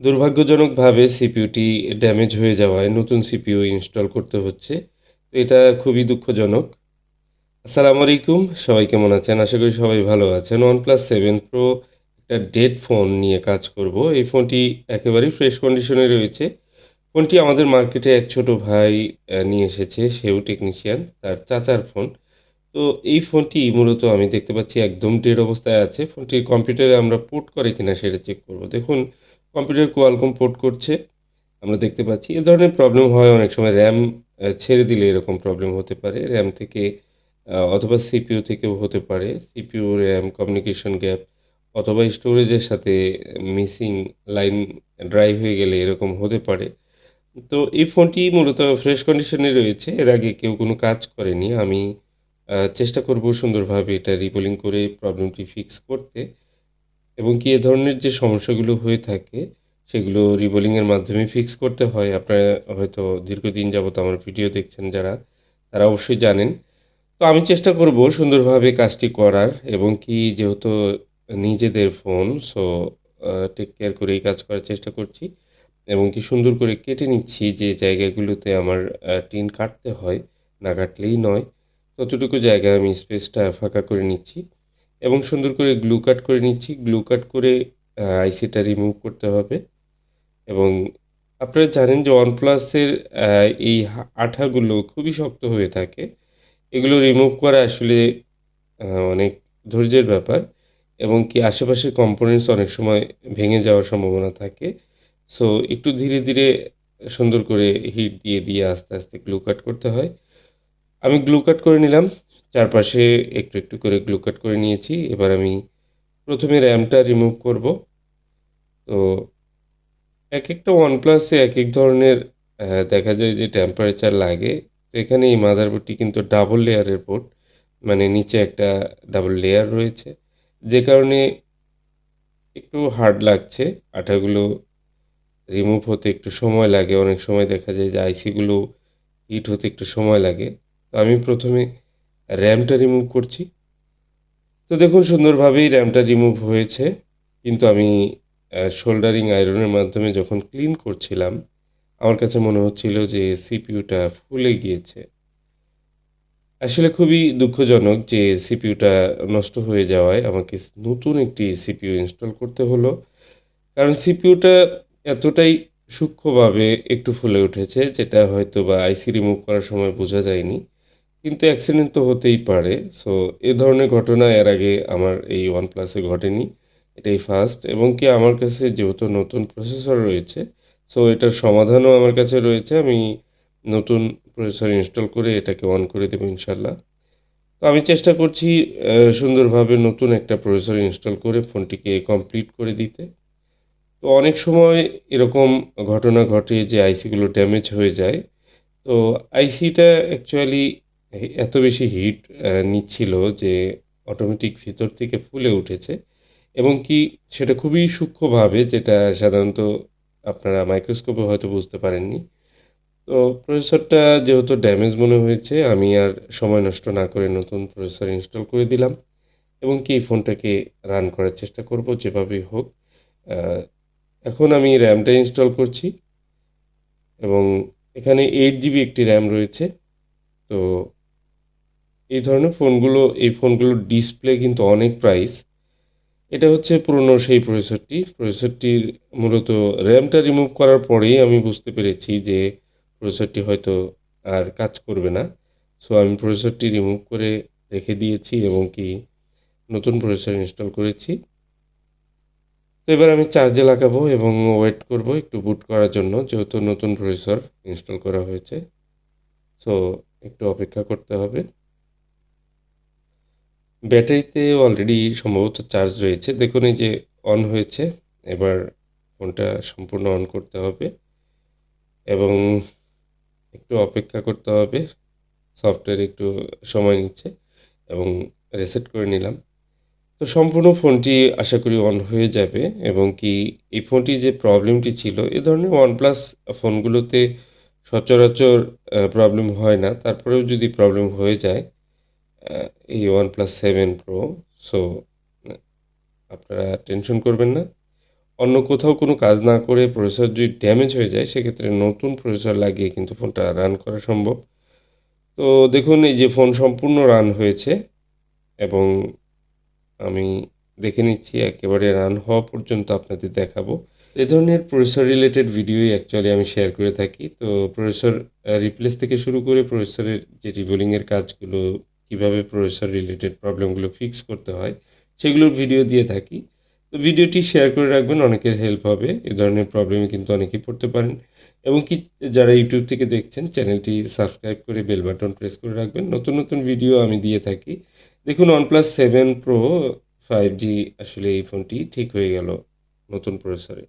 দুর্ভাগ্যজনকভাবে সিপিইউটি ড্যামেজ হয়ে যাওয়ায় নতুন সিপিইউ ইনস্টল করতে হচ্ছে। তো এটা খুবই দুঃখজনক। আসসালামু আলাইকুম। সবাই কেমন আছেন? আশা করি সবাই ভালো আছেন। OnePlus 7 Pro একটা ডেড ফোন নিয়ে কাজ করব। এই ফোনটি একেবারেই ফ্রেশ কন্ডিশনে রয়েছে। ফোনটি আমাদের মার্কেটে এক ছোট ভাই নিয়ে এসেছে। সেও টেকনিশিয়ান, তার চাচার ফোন। তো এই ফোনটি মূলত আমি দেখতে পাচ্ছি একদম ডেড অবস্থায় আছে। ফোনটি কম্পিউটারে আমরা পোর্ট করে কিনা সেটা চেক করব। দেখুন, কম্পিউটার কোয়ালকম পোর্ট করছে। আমরা দেখতে পাচ্ছি এ ধরনের প্রবলেম হয় অনেক সময়। র্যাম ছেড়ে দিলে এরকম প্রবলেম হতে পারে। র্যাম থেকে অথবা সিপিইউ থেকেও হতে পারে। সিপিইউ, র্যাম, কমিউনিকেশন গ্যাপ অথবা স্টোরেজের সাথে মিসিং লাইন ড্রাই হয়ে গেলে এরকম হতে পারে। তো এই ফোনটি মূলত ফ্রেশ কন্ডিশনে রয়েছে। এর আগে কেউ কোনো কাজ করেনি। আমি চেষ্টা করব সুন্দরভাবে এটা রিবোলিং করে প্রবলেমটি ফিক্স করতে। এবং কি এ ধরনের যে সমস্যাগুলো হয়ে থাকে সেগুলো রিবোলিংয়ের মাধ্যমে ফিক্স করতে হয়। আপনারা হয়তো দীর্ঘদিন যাবত আমার ভিডিও দেখছেন যারা, তারা অবশ্যই জানেন। তো আমি চেষ্টা করব সুন্দরভাবে কাজটি করার, এবং কি যেহেতু নিজেদের ফোন, সো টেক কেয়ার করে এই কাজ করার চেষ্টা করছি। এবং কি সুন্দর করে কেটে নিচ্ছি যে জায়গাগুলোতে আমার টিন কাটতে হয়, না কাটলেই নয়। ততটুকু জায়গায় আমি স্পেসটা ফাঁকা করে নিচ্ছি এবং সুন্দর করে গ্লু কাট করে নিচ্ছি। গ্লু কাট করে আইসিটা রিমুভ করতে হবে। এবং আপনারা জানেন যে OnePlus-এর এই আঠাগুলো খুবই শক্ত হয়ে থাকে। এগুলো রিমুভ করা আসলে অনেক ধৈর্যের ব্যাপার, এবং কি আশেপাশের কম্পোনেন্টস অনেক সময় ভেঙে যাওয়ার সম্ভাবনা থাকে। সো একটু ধীরে ধীরে সুন্দর করে হিট দিয়ে দিয়ে আস্তে আস্তে গ্লু কাট করতে হয়। আমি গ্লু কাট করে নিলাম। চারপাশে একটু একটু করে গ্লু কাট করে নিয়েছি। এবার আমি প্রথমে র্যামটা রিমুভ করব। তো একেকটা OnePlus-এ একেক ধরনের দেখা যায় যে টেম্পারেচার লাগে। তো এখানে এই মাদারবোর্ডটি কিন্তু ডাবল লেয়ারের বোর্ড। মানে নিচে একটা ডাবল লেয়ার রয়েছে। যে কারণে একটু হার্ড লাগছে। আঠাগুলো রিমুভ হতে একটু সময় লাগে। অনেক সময় দেখা যায় যে আইসিগুলো হিট হতে একটু সময় লাগে। তো আমি প্রথমে র্যামটা রিমুভ করছি। তো দেখুন সুন্দরভাবেই র্যামটা রিমুভ হয়েছে। কিন্তু আমি সোল্ডারিং আয়রনের মাধ্যমে যখন ক্লিন করছিলাম, আমার কাছে মনে হচ্ছিল যে সিপিইউটা ফুলে গিয়েছে। আসলে খুবই দুঃখজনক যে সিপিইউটা নষ্ট হয়ে যাওয়ায় আমাকে নতুন একটি সিপিইউ ইনস্টল করতে হলো। কারণ সিপিইউটা এতটাই সূক্ষ্মভাবে একটু ফুলে উঠেছে, যেটা হয়তো বা আইসি রিমুভ করার সময় বোঝা যায়নি। কিন্তু অ্যাক্সিডেন্ট তো হতেই পারে। সো এ ধরনের ঘটনা এর আগে আমার এই OnePlus-এ ঘটেনি। এটাই ফার্স্ট। এবং কি আমার কাছে যেহেতু নতুন প্রসেসর রয়েছে, সো এটার সমাধানও আমার কাছে রয়েছে। আমি নতুন প্রসেসর ইনস্টল করে এটাকে অন করে দেবো ইনশাল্লাহ। তো আমি চেষ্টা করছি সুন্দরভাবে নতুন একটা প্রসেসর ইনস্টল করে ফোনটিকে কমপ্লিট করে দিতে। তো অনেক সময় এরকম ঘটনা ঘটে যে আইসিগুলো ড্যামেজ হয়ে যায়। তো আইসিটা অ্যাকচুয়ালি এত বেশি হিট নিচ্ছিল যে অটোমেটিক ভিতর থেকে ফুলে উঠেছে। এবং কি সেটা খুবই সূক্ষ্মভাবে, যেটা সাধারণত আপনারা মাইক্রোস্কোপে হয়তো বুঝতে পারেননি। তো প্রসেসরটা যেহেতু ড্যামেজ মনে হয়েছে, আমি আর সময় নষ্ট না করে নতুন প্রসেসর ইনস্টল করে দিলাম। এবং কি এই ফোনটাকে রান করার চেষ্টা করব যেভাবেই হোক। আহ, এখন আমি র্যামটা ইনস্টল করছি। এবং এখানে 8 জিবি একটি র্যাম রয়েছে। তো এই ফোনগুলোর ডিসপ্লে কিন্তু অনেক প্রাইস। এটা হচ্ছে পুরনো সেই প্রসেসরটির মূলত র্যামটা রিমুভ করার পরেই আমি বুঝতে পেরেছি যে প্রসেসরটি হয়তো আর কাজ করবে না। সো আমি প্রসেসরটি রিমুভ করে রেখে দিয়েছি এবং কি নতুন প্রসেসর ইনস্টল করেছি। তো এবার আমি চার্জে লাগাবো এবং ওয়েট করব একটু বুট করার জন্য, যেহেতু নতুন প্রসেসর ইনস্টল করা হয়েছে। সো একটু অপেক্ষা করতে হবে। ব্যাটারিতে অলরেডি সম্ভবত চার্জ রয়েছে। দেখুন এই যে অন হয়েছে। এবার ফোনটা সম্পূর্ণ অন করতে হবে এবং একটু অপেক্ষা করতে হবে। সফটওয়্যার একটু সময় নিচ্ছে এবং রিসেট করে নিলাম। তো সম্পূর্ণ ফোনটি আশা করি অন হয়ে যাবে। এবং কি এই ফোনটি যে প্রবলেমটি ছিল, এ ধরনের OnePlus ফোনগুলোতে সচরাচর প্রবলেম হয় না। তারপরেও যদি প্রবলেম হয়ে যায় এই OnePlus 7 Pro, সো আপনারা টেনশন করবেন না। অন্য কোথাও কোনো কাজ না করে প্রসেসর যদি ড্যামেজ হয়ে যায় সেক্ষেত্রে নতুন প্রসেসর লাগিয়ে কিন্তু ফোনটা রান করা সম্ভব। তো দেখুন এই যে ফোন সম্পূর্ণ রান হয়েছে এবং আমি দেখে নিচ্ছি একেবারে রান হওয়া পর্যন্ত আপনাদের দেখাবো। এ ধরনের প্রসেসর রিলেটেড ভিডিওই অ্যাকচুয়ালি আমি শেয়ার করে থাকি। তো প্রসেসর রিপ্লেস থেকে শুরু করে প্রসেসরের যে রিবুলিংয়ের কাজগুলো, কিভাবে প্রসেসর রিলেটেড প্রবলেমগুলো ফিক্স করতে হয়, সেগুলোর ভিডিও দিয়ে থাকি। তো ভিডিওটি শেয়ার করে রাখবেন, অনেকের হেল্প হবে। এ ধরনের প্রবলেমে কিন্তু অনেকেই পড়তে পারেন। এবং কি যারা ইউটিউব থেকে দেখছেন চ্যানেলটি সাবস্ক্রাইব করে বেল বাটন প্রেস করে রাখবেন। নতুন, নতুন ভিডিও আমি দিয়ে থাকি। দেখুন OnePlus 7 Pro 5G আসলে এই ফোনটি ঠিক হয়ে গেল নতুন প্রসেসরে।